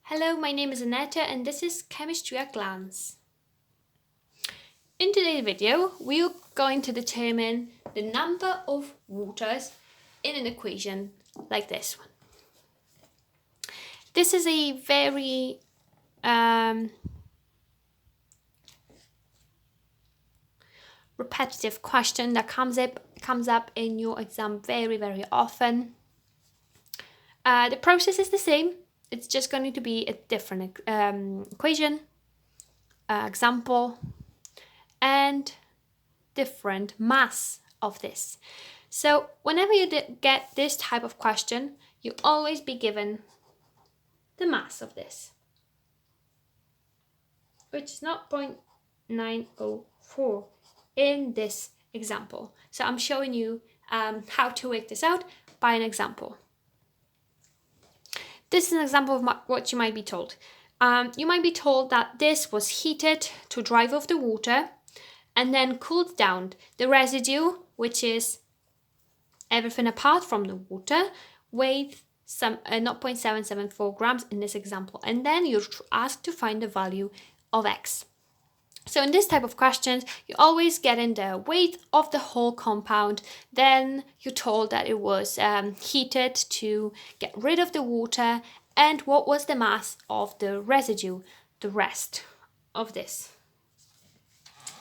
Hello, my name is Aneta and this is Chemistry at Glance. In today's video, we are going to determine the number of waters in an equation like this one. This is a very repetitive question that comes up in your exam very often. The process is the same. It's just going to be a different equation, example, and different mass of this. So whenever you get this type of question, you always be given the mass of this, which is 0.904 in this example. So I'm showing you how to work this out by an example. This is an example of what you might be told. You might be told that this was heated to drive off the water and then cooled down. The residue, which is everything apart from the water, weighed some 0.774 grams in this example. And then you're asked to find the value of X. So in this type of questions, you always get in the weight of the whole compound. Then you're told that it was heated to get rid of the water, and what was the mass of the residue, the rest of this.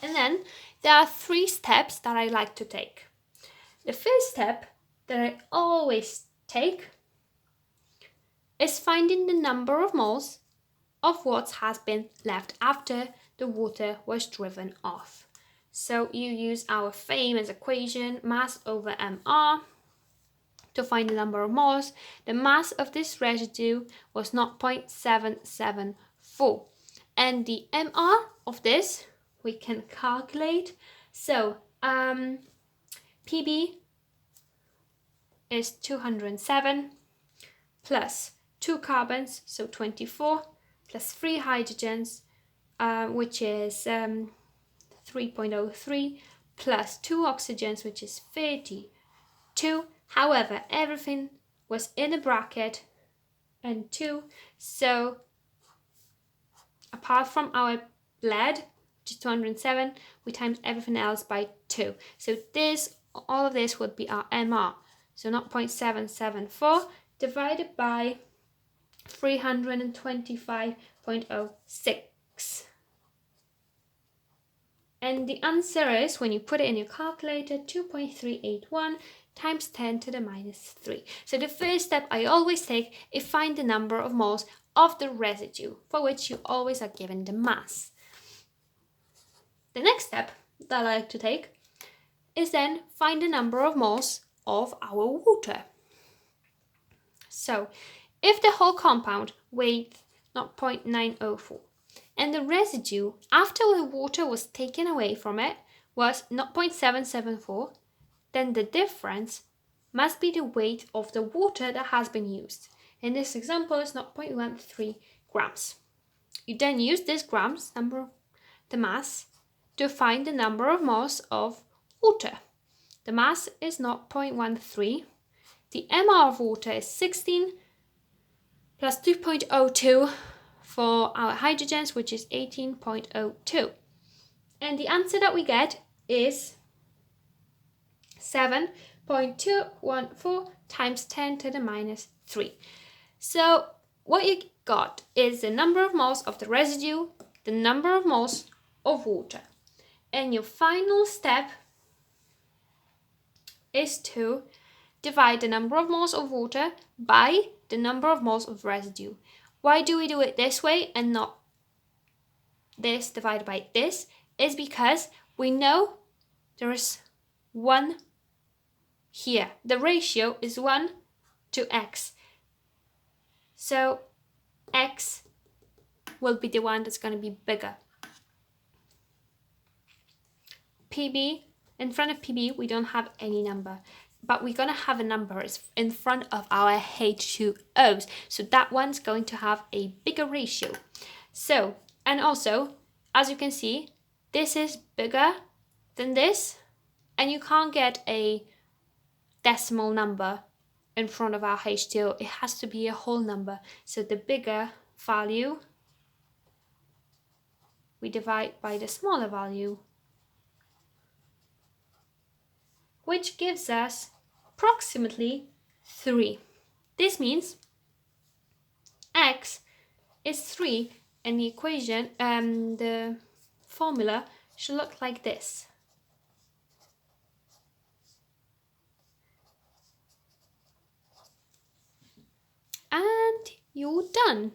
And then there are 3 steps that I like to take. The first step that I always take is finding the number of moles of what has been left after the water was driven off. So you use our famous equation, mass over mR, to find the number of moles. The mass of this residue was 0.774. And the mR of this we can calculate. So PB is 207 plus 2 carbons, so 24, plus 3 hydrogens, which is 3.03, plus 2 oxygens, which is 32. However, everything was in a bracket and 2, so apart from our lead, which is 207, we times everything else by 2. So all of this would be our MR. So 0.774 divided by 325.06. And the answer is, when you put it in your calculator, 2.381 times 10 to the minus 3. So the first step I always take is find the number of moles of the residue, for which you always are given the mass. The next step that I like to take is then find the number of moles of our water. So if the whole compound weighed 0.904 and the residue after the water was taken away from it was 0.774, then the difference must be the weight of the water that has been used. In this example, it's 0.13 grams. You then use this grams, the mass, to find the number of moles of water. The mass is 0.13. The MR of water is 16 plus 2.02 for our hydrogens, which is 18.02. And the answer that we get is 7.214 times 10 to the minus 3. So what you got is the number of moles of the residue, the number of moles of water. And your final step is to divide the number of moles of water by the number of moles of residue. Why do we do it this way and not this divided by this? Is because we know there is 1 here. The ratio is 1 to X. So X will be the one that's going to be bigger. PB, in front of PB, we don't have any number, but we're going to have a number in front of our H2Os. So that one's going to have a bigger ratio. So, and also, as you can see, this is bigger than this, and you can't get a decimal number in front of our H2O. It has to be a whole number. So the bigger value, we divide by the smaller value, which gives us approximately 3. This means x is 3, and the equation, the formula should look like this. And you're done.